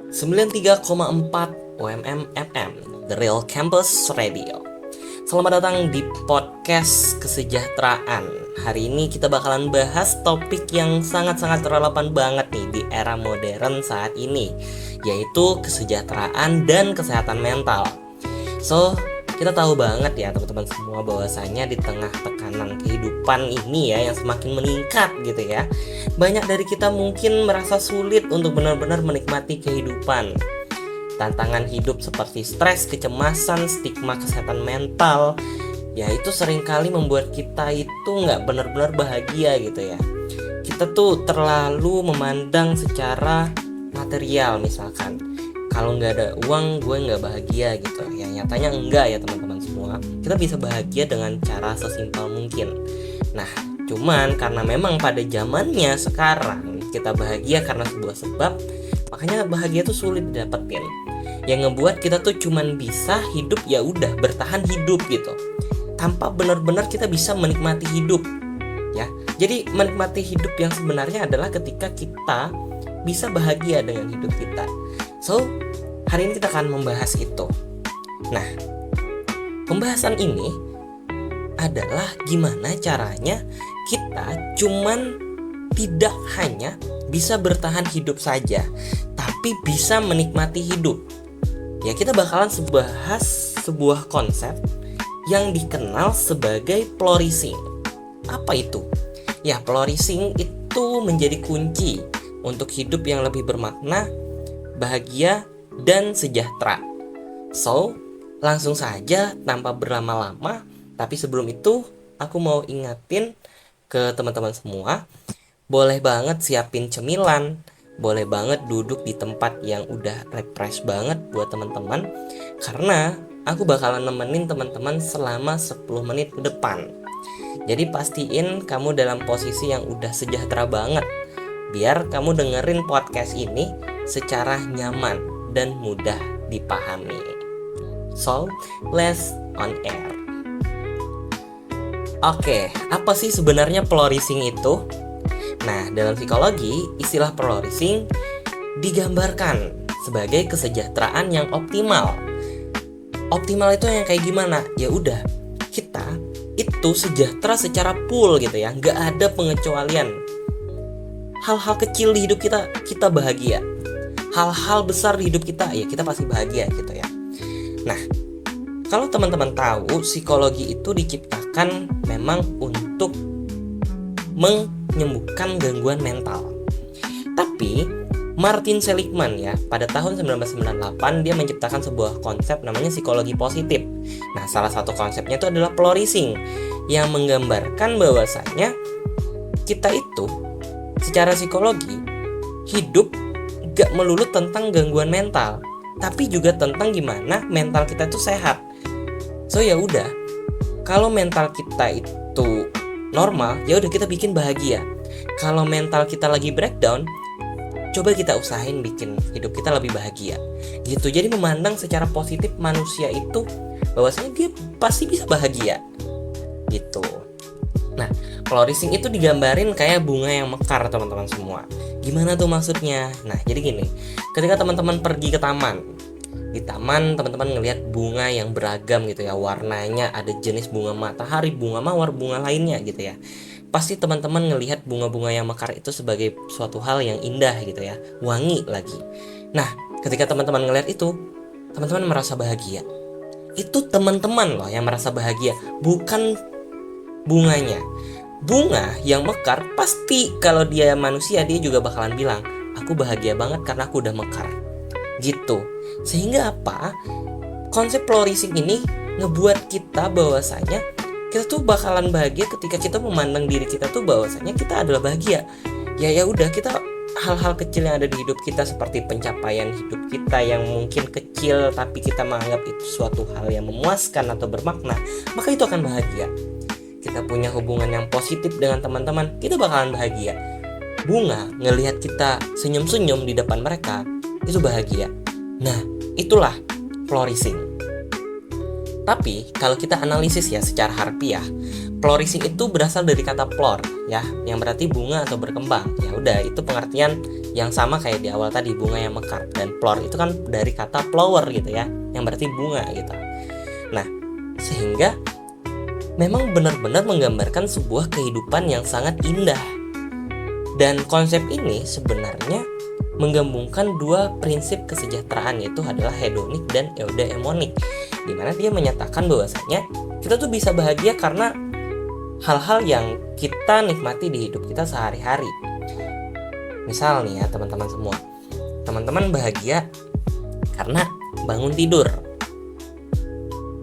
93,4 OMM FM, The Real Campus Radio. Selamat datang di podcast kesejahteraan. Hari ini kita bakalan bahas topik yang sangat-sangat relevan banget nih di era modern saat ini, yaitu kesejahteraan dan kesehatan mental. So, kita tahu banget ya teman-teman semua bahwasanya di tengah tekanan kehidupan ini ya yang semakin meningkat gitu ya, banyak dari kita mungkin merasa sulit untuk benar-benar menikmati kehidupan. Tantangan hidup seperti stres, kecemasan, stigma kesehatan mental, ya itu seringkali membuat kita itu nggak benar-benar bahagia gitu ya. Kita tuh terlalu memandang secara material misalkan. Kalau nggak ada uang gue nggak bahagia gitu ya. Nyatanya enggak ya teman-teman semua. Kita bisa bahagia dengan cara sesimpel mungkin. Nah, cuman karena memang pada zamannya sekarang kita bahagia karena sebuah sebab, makanya bahagia tuh sulit didapetin. Yang ngebuat kita tuh cuman bisa hidup ya udah bertahan hidup gitu, tanpa benar-benar kita bisa menikmati hidup ya. Jadi menikmati hidup yang sebenarnya adalah ketika kita bisa bahagia dengan hidup kita. So, hari ini kita akan membahas itu. Nah, pembahasan ini adalah gimana caranya kita cuman tidak hanya bisa bertahan hidup saja, tapi bisa menikmati hidup. Ya, kita bakalan bahas sebuah konsep yang dikenal sebagai flourishing. Apa itu? Ya, flourishing itu menjadi kunci untuk hidup yang lebih bermakna, bahagia, dan sejahtera. So, langsung saja tanpa berlama-lama. Tapi sebelum itu, aku mau ingatin ke teman-teman semua, boleh banget siapin cemilan, boleh banget duduk di tempat yang udah refresh banget buat teman-teman, karena aku bakalan nemenin teman-teman selama 10 menit ke depan. Jadi pastiin kamu dalam posisi yang udah sejahtera banget, biar kamu dengerin podcast ini secara nyaman dan mudah dipahami. So, let's on air. Oke, apa sih sebenarnya flourishing itu? Nah, dalam psikologi, istilah flourishing digambarkan sebagai kesejahteraan yang optimal. Optimal itu yang kayak gimana? Ya udah, kita itu sejahtera secara full gitu ya, nggak ada pengecualian. Hal-hal kecil di hidup kita bahagia. Hal-hal besar di hidup kita, ya kita pasti bahagia gitu ya. Nah, kalau teman-teman tahu, psikologi itu diciptakan memang untuk menyembuhkan gangguan mental. Tapi Martin Seligman ya, pada tahun 1998 dia menciptakan sebuah konsep namanya psikologi positif. Nah, salah satu konsepnya itu adalah flourishing, yang menggambarkan bahwasanya kita itu secara psikologi hidup gak melulu tentang gangguan mental, tapi juga tentang gimana mental kita itu sehat. So ya udah, kalau mental kita itu normal, ya udah kita bikin bahagia. Kalau mental kita lagi breakdown, coba kita usahain bikin hidup kita lebih bahagia. Gitu. Jadi memandang secara positif manusia itu bahwasanya dia pasti bisa bahagia. Gitu. Nah, flourishing itu digambarin kayak bunga yang mekar teman-teman semua. Gimana tuh maksudnya? Nah, jadi gini, ketika teman-teman pergi ke taman, di taman teman-teman ngelihat bunga yang beragam gitu ya, warnanya ada jenis bunga matahari, bunga mawar, bunga lainnya gitu ya. Pasti teman-teman ngelihat bunga-bunga yang mekar itu sebagai suatu hal yang indah gitu ya, wangi lagi. Nah, ketika teman-teman ngelihat itu, teman-teman merasa bahagia. Itu teman-teman loh yang merasa bahagia, bukan bunganya. Bunga yang mekar pasti kalau dia manusia, dia juga bakalan bilang, aku bahagia banget karena aku udah mekar. Gitu. Sehingga apa? Konsep flourishing ini ngebuat kita bahwasanya kita tuh bakalan bahagia ketika kita memandang diri kita tuh bahwasanya kita adalah bahagia. Ya udah, kita hal-hal kecil yang ada di hidup kita seperti pencapaian hidup kita yang mungkin kecil tapi kita menganggap itu suatu hal yang memuaskan atau bermakna, maka itu akan bahagia. Kita punya hubungan yang positif dengan teman-teman, kita bakalan bahagia. Bunga ngelihat kita senyum-senyum di depan mereka, itu bahagia. Nah, itulah flourishing. Tapi kalau kita analisis ya secara harfiah, flourishing itu berasal dari kata flor ya, yang berarti bunga atau berkembang. Ya udah, itu pengertian yang sama kayak di awal tadi, bunga yang mekar. Dan flor itu kan dari kata flower gitu ya, yang berarti bunga gitu. Nah, sehingga memang benar-benar menggambarkan sebuah kehidupan yang sangat indah. Dan konsep ini sebenarnya menggabungkan dua prinsip kesejahteraan, yaitu adalah hedonik dan eudaimonik, di mana dia menyatakan bahwasanya kita tuh bisa bahagia karena hal-hal yang kita nikmati di hidup kita sehari-hari. Misal nih ya teman-teman semua, teman-teman bahagia karena bangun tidur.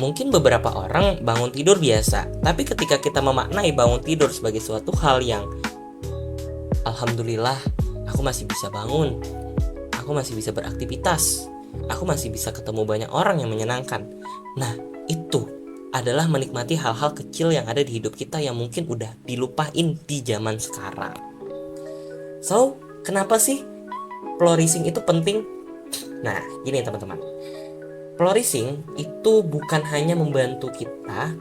Mungkin beberapa orang bangun tidur biasa, tapi ketika kita memaknai bangun tidur sebagai suatu hal yang alhamdulillah, aku masih bisa bangun, aku masih bisa beraktivitas, aku masih bisa ketemu banyak orang yang menyenangkan. Nah, itu adalah menikmati hal-hal kecil yang ada di hidup kita yang mungkin udah dilupain di zaman sekarang. So, kenapa sih flourishing itu penting? Nah, gini teman-teman. Flourishing itu bukan hanya membantu kita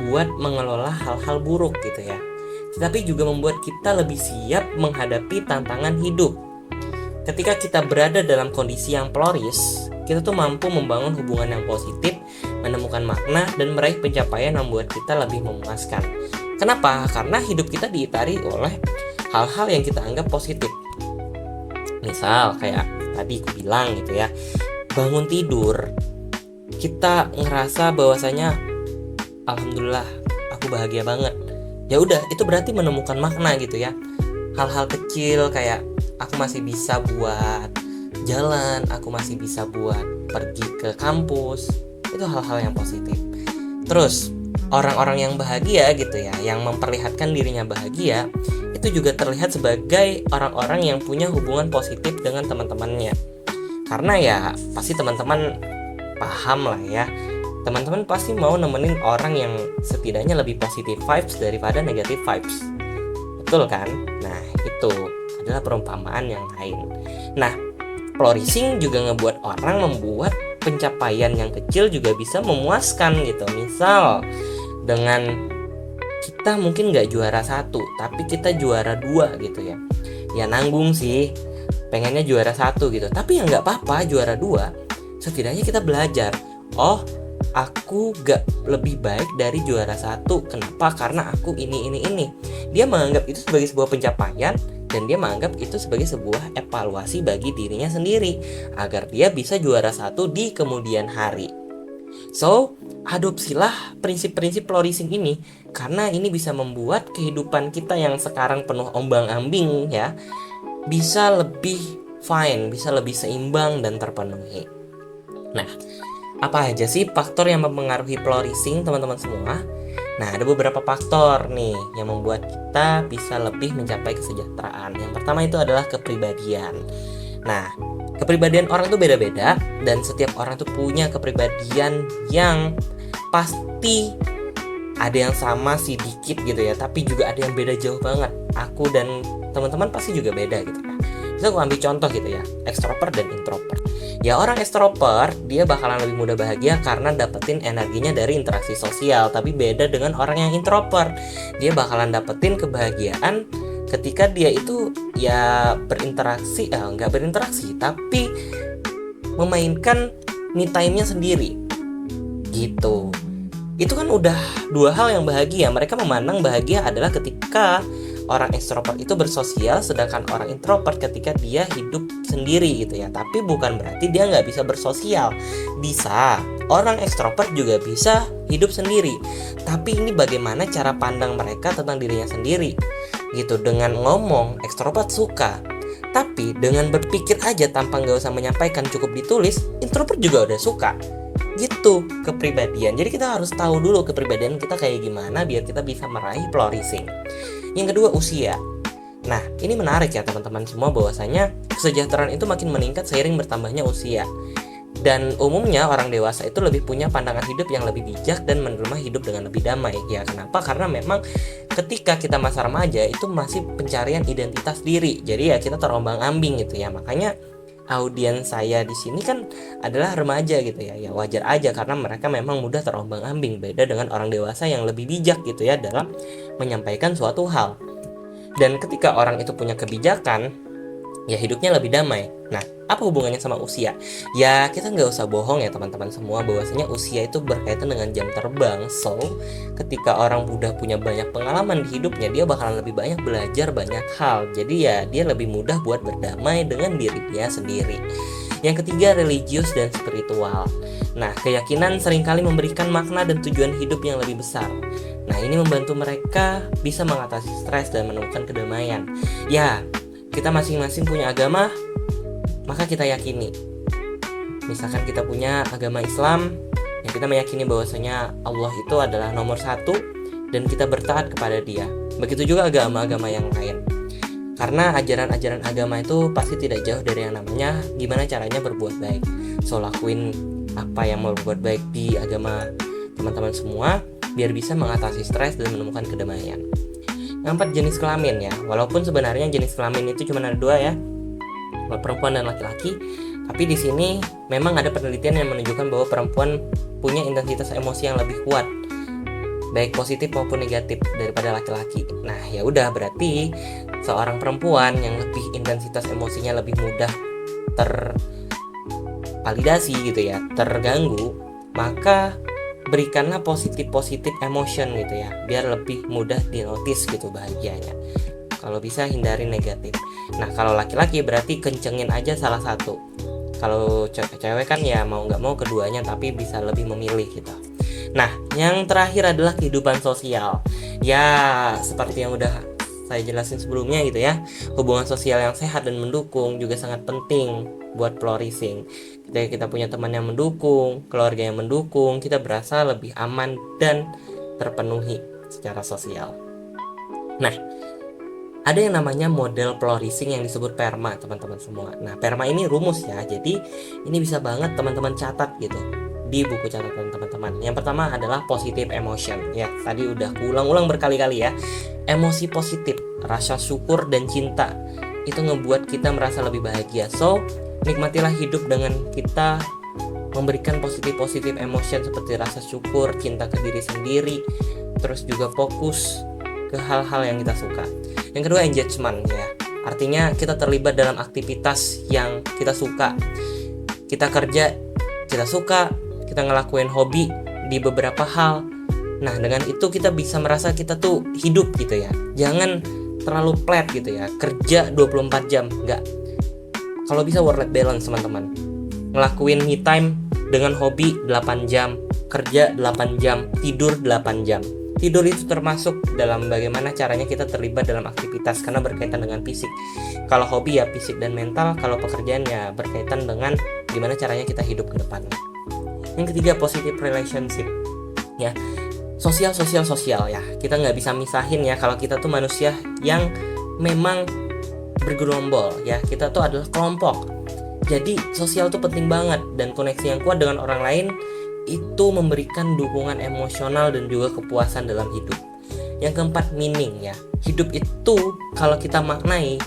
buat mengelola hal-hal buruk gitu ya, tetapi juga membuat kita lebih siap menghadapi tantangan hidup. Ketika kita berada dalam kondisi yang flourish, kita tuh mampu membangun hubungan yang positif, menemukan makna, dan meraih pencapaian yang membuat kita lebih memuaskan. Kenapa? Karena hidup kita diitari oleh hal-hal yang kita anggap positif. Misal kayak tadi aku bilang gitu ya, bangun tidur, kita ngerasa bahwasanya alhamdulillah aku bahagia banget. Ya udah, itu berarti menemukan makna gitu ya. Hal-hal kecil kayak aku masih bisa buat jalan, aku masih bisa buat pergi ke kampus, itu hal-hal yang positif. Terus orang-orang yang bahagia gitu ya, yang memperlihatkan dirinya bahagia, itu juga terlihat sebagai orang-orang yang punya hubungan positif dengan teman-temannya. Karena ya pasti teman-teman paham lah ya, teman-teman pasti mau nemenin orang yang setidaknya lebih positive vibes daripada negative vibes. Betul kan? Nah, itu adalah perumpamaan yang lain. Nah, flourishing juga ngebuat orang membuat pencapaian yang kecil juga bisa memuaskan gitu. Misal dengan kita mungkin gak juara 1, tapi kita juara 2 gitu ya. Ya nanggung sih, pengennya juara 1 gitu. Tapi ya gak apa-apa juara 2, setidaknya kita belajar. Oh, aku gak lebih baik dari juara 1. Kenapa? Karena aku ini. Dia menganggap itu sebagai sebuah pencapaian, dan dia menganggap itu sebagai sebuah evaluasi bagi dirinya sendiri agar dia bisa juara 1 di kemudian hari. So, adopsilah prinsip-prinsip flourishing ini, karena ini bisa membuat kehidupan kita yang sekarang penuh ombang-ambing ya, bisa lebih fine, bisa lebih seimbang dan terpenuhi. Nah, apa aja sih faktor yang mempengaruhi flourishing teman-teman semua? Nah, ada beberapa faktor nih yang membuat kita bisa lebih mencapai kesejahteraan. Yang pertama itu adalah kepribadian. Nah, kepribadian orang itu beda-beda, dan setiap orang tuh punya kepribadian yang pasti ada yang sama sih dikit gitu ya, tapi juga ada yang beda jauh banget. Aku dan teman-teman pasti juga beda gitu ya. Bisa aku ambil contoh gitu ya, ekstrovert dan introvert. Ya, orang ekstrovert dia bakalan lebih mudah bahagia karena dapetin energinya dari interaksi sosial. Tapi beda dengan orang yang introvert, dia bakalan dapetin kebahagiaan ketika dia itu ya berinteraksi, nggak berinteraksi, tapi memainkan me time-nya sendiri gitu. Itu kan udah dua hal yang bahagia. Mereka memandang bahagia adalah ketika orang ekstrovert itu bersosial, sedangkan orang introvert ketika dia hidup sendiri gitu ya. Tapi bukan berarti dia nggak bisa bersosial. Bisa, orang ekstrovert juga bisa hidup sendiri. Tapi ini bagaimana cara pandang mereka tentang dirinya sendiri gitu. Dengan ngomong, ekstrovert suka, tapi dengan berpikir aja tanpa nggak usah menyampaikan, cukup ditulis, introvert juga udah suka gitu kepribadian. Jadi kita harus tahu dulu kepribadian kita kayak gimana biar kita bisa meraih flourishing. Yang kedua, usia. Nah, ini menarik ya teman-teman semua, bahwasanya kesejahteraan itu makin meningkat seiring bertambahnya usia. Dan umumnya orang dewasa itu lebih punya pandangan hidup yang lebih bijak dan menerima hidup dengan lebih damai. Ya, kenapa? Karena memang ketika kita masa remaja itu masih pencarian identitas diri. Jadi ya kita terombang-ambing gitu ya. Makanya audiens saya di sini kan adalah remaja gitu ya. Ya wajar aja karena mereka memang mudah terombang-ambing, beda dengan orang dewasa yang lebih bijak gitu ya dalam menyampaikan suatu hal. Dan ketika orang itu punya kebijakan, ya hidupnya lebih damai. Nah, apa hubungannya sama usia? Ya kita nggak usah bohong ya teman-teman semua, bahwasanya usia itu berkaitan dengan jam terbang. So, ketika orang udah punya banyak pengalaman di hidupnya, dia bakalan lebih banyak belajar banyak hal. Jadi ya dia lebih mudah buat berdamai dengan dirinya sendiri. Yang ketiga, religius dan spiritual. Nah, keyakinan seringkali memberikan makna dan tujuan hidup yang lebih besar. Nah, ini membantu mereka bisa mengatasi stres dan menemukan kedamaian. Ya, kita masing-masing punya agama, maka kita yakini. Misalkan kita punya agama Islam, yang kita meyakini bahwasanya Allah itu adalah nomor satu dan kita bertaat kepada Dia. Begitu juga agama-agama yang lain. Karena ajaran-ajaran agama itu pasti tidak jauh dari yang namanya gimana caranya berbuat baik. So, lakuin apa yang mau berbuat baik di agama teman-teman semua biar bisa mengatasi stres dan menemukan kedamaian. Yang 4, jenis kelamin ya. Walaupun sebenarnya jenis kelamin itu cuma ada 2 ya, perempuan dan laki-laki. Tapi di sini memang ada penelitian yang menunjukkan bahwa perempuan punya intensitas emosi yang lebih kuat, baik positif maupun negatif daripada laki-laki. Nah, ya udah berarti seorang perempuan yang lebih intensitas emosinya lebih mudah tervalidasi gitu ya, terganggu, maka berikanlah positif emotion gitu ya, biar lebih mudah dinotis gitu bahagianya. Kalau bisa hindari negatif. Nah, kalau laki-laki berarti kencengin aja salah satu. Kalau cewek kan ya mau nggak mau keduanya, tapi bisa lebih memilih gitu. Nah, yang terakhir adalah kehidupan sosial. Ya, seperti yang udah saya jelasin sebelumnya gitu ya, hubungan sosial yang sehat dan mendukung juga sangat penting buat flourishing. Ketika kita punya teman yang mendukung, keluarga yang mendukung, kita berasa lebih aman dan terpenuhi secara sosial. Nah, ada yang namanya model flourishing yang disebut PERMA, teman-teman semua. Nah, PERMA ini rumus ya, jadi ini bisa banget teman-teman catat gitu di buku catatan teman-teman. Yang pertama adalah positive emotion. Ya, tadi udah ulang-ulang berkali-kali ya. Emosi positif, rasa syukur dan cinta itu ngebuat kita merasa lebih bahagia. So, nikmatilah hidup dengan kita memberikan positive emotion seperti rasa syukur, cinta ke diri sendiri, terus juga fokus ke hal-hal yang kita suka. Yang kedua, engagement ya. Artinya kita terlibat dalam aktivitas yang kita suka. Kita kerja, kita suka, kita ngelakuin hobi di beberapa hal. Nah, dengan itu kita bisa merasa kita tuh hidup gitu ya. Jangan terlalu flat gitu ya. Kerja 24 jam, enggak. Kalau bisa work-life balance, teman-teman. Ngelakuin me time dengan hobi 8 jam, kerja 8 jam, tidur 8 jam. Tidur itu termasuk dalam bagaimana caranya kita terlibat dalam aktivitas karena berkaitan dengan fisik. Kalau hobi ya fisik dan mental, kalau pekerjaan ya berkaitan dengan gimana caranya kita hidup ke depan. Yang ketiga, positive relationship. Ya, sosial ya. Kita nggak bisa misahin ya kalau kita tuh manusia yang memang bergerombol ya. Kita tuh adalah kelompok. Jadi sosial tuh penting banget dan koneksi yang kuat dengan orang lain itu memberikan dukungan emosional dan juga kepuasan dalam hidup. Yang keempat, meaning ya. Hidup itu kalau kita maknai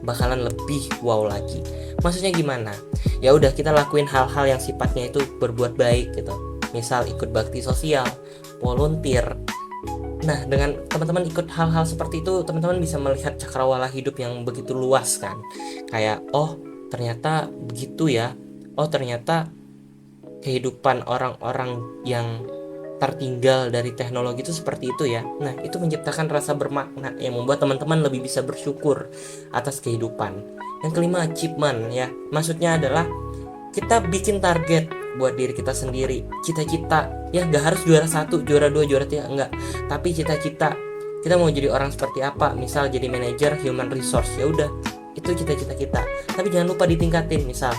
bakalan lebih wow lagi. Maksudnya gimana? Ya udah kita lakuin hal-hal yang sifatnya itu berbuat baik gitu. Misal ikut bakti sosial, volunteer. Nah, dengan teman-teman ikut hal-hal seperti itu, teman-teman bisa melihat cakrawala hidup yang begitu luas kan. Kayak, oh ternyata begitu ya. Oh ternyata kehidupan orang-orang yang tertinggal dari teknologi itu seperti itu ya. Nah, itu menciptakan rasa bermakna yang membuat teman-teman lebih bisa bersyukur atas kehidupan. Yang kelima, achievement ya. Maksudnya adalah kita bikin target buat diri kita sendiri, cita-cita ya, gak harus juara 1, juara 2, juara 3, enggak. Tapi cita-cita kita mau jadi orang seperti apa, misal jadi manajer human resource, ya udah itu cita-cita kita. Tapi jangan lupa ditingkatin, misal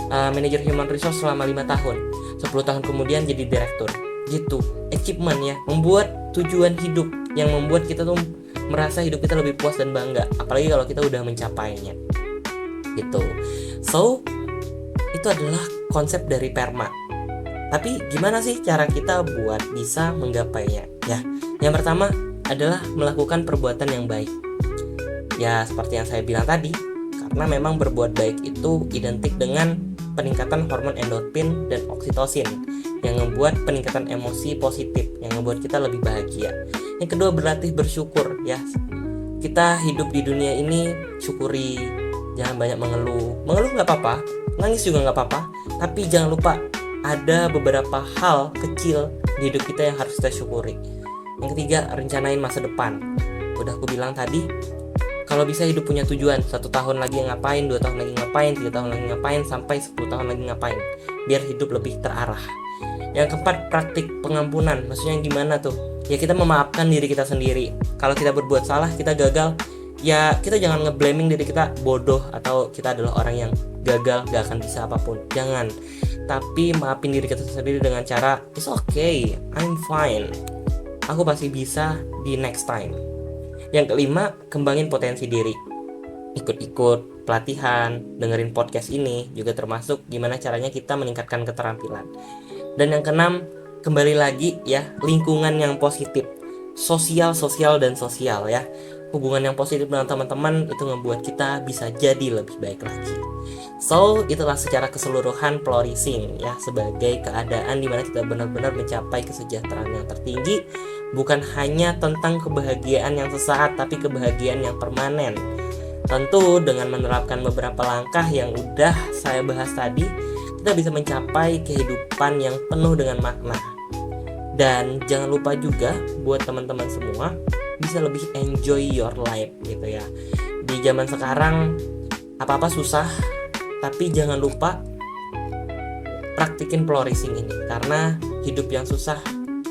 manajer human resource selama 5 tahun, 10 tahun kemudian jadi direktur gitu. Achievement ya, membuat tujuan hidup yang membuat kita tuh merasa hidup kita lebih puas dan bangga, apalagi kalau kita udah mencapainya gitu. So itu adalah konsep dari PERMA. Tapi gimana sih cara kita buat bisa menggapainya ya? Yang pertama adalah melakukan perbuatan yang baik ya, seperti yang saya bilang tadi, karena memang berbuat baik itu identik dengan peningkatan hormon endorfin dan oksitosin yang membuat peningkatan emosi positif, yang membuat kita lebih bahagia. Yang kedua, berlatih bersyukur ya. Kita hidup di dunia ini, syukuri, jangan banyak mengeluh. Mengeluh nggak apa-apa, nangis juga nggak apa-apa, tapi jangan lupa ada beberapa hal kecil di hidup kita yang harus kita syukuri. Yang ketiga, rencanain masa depan. Udah aku bilang tadi, kalau bisa hidup punya tujuan, 1 tahun lagi ngapain, 2 tahun lagi ngapain, 3 tahun lagi ngapain, sampai 10 tahun lagi ngapain, biar hidup lebih terarah. Yang keempat, praktik pengampunan. Maksudnya gimana tuh? Ya kita memaafkan diri kita sendiri. Kalau kita berbuat salah, kita gagal, ya kita jangan ngeblaming diri kita bodoh atau kita adalah orang yang gagal, gak akan bisa apapun. Jangan. Tapi maafin diri kita sendiri dengan cara, it's okay, I'm fine, aku pasti bisa di next time. Yang kelima, kembangin potensi diri. Ikut-ikut pelatihan, dengerin podcast ini juga termasuk gimana caranya kita meningkatkan keterampilan. Dan yang keenam, kembali lagi ya, lingkungan yang positif. Sosial ya. Hubungan yang positif dengan teman-teman itu membuat kita bisa jadi lebih baik lagi. So, itulah secara keseluruhan flourishing ya, sebagai keadaan di mana kita benar-benar mencapai kesejahteraan yang tertinggi, bukan hanya tentang kebahagiaan yang sesaat, tapi kebahagiaan yang permanen. Tentu dengan menerapkan beberapa langkah yang udah saya bahas tadi, kita bisa mencapai kehidupan yang penuh dengan makna. Dan jangan lupa juga buat teman-teman semua bisa lebih enjoy your life gitu ya. Di zaman sekarang apa-apa susah, tapi jangan lupa praktikin flourishing ini, karena hidup yang susah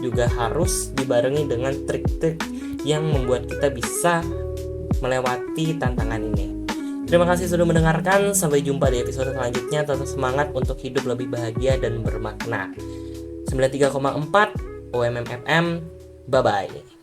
juga harus dibarengi dengan trik-trik yang membuat kita bisa melewati tantangan ini. Terima kasih sudah mendengarkan. Sampai jumpa di episode selanjutnya. Tetap semangat untuk hidup lebih bahagia dan bermakna. 93,4 OMM FM. Bye-bye.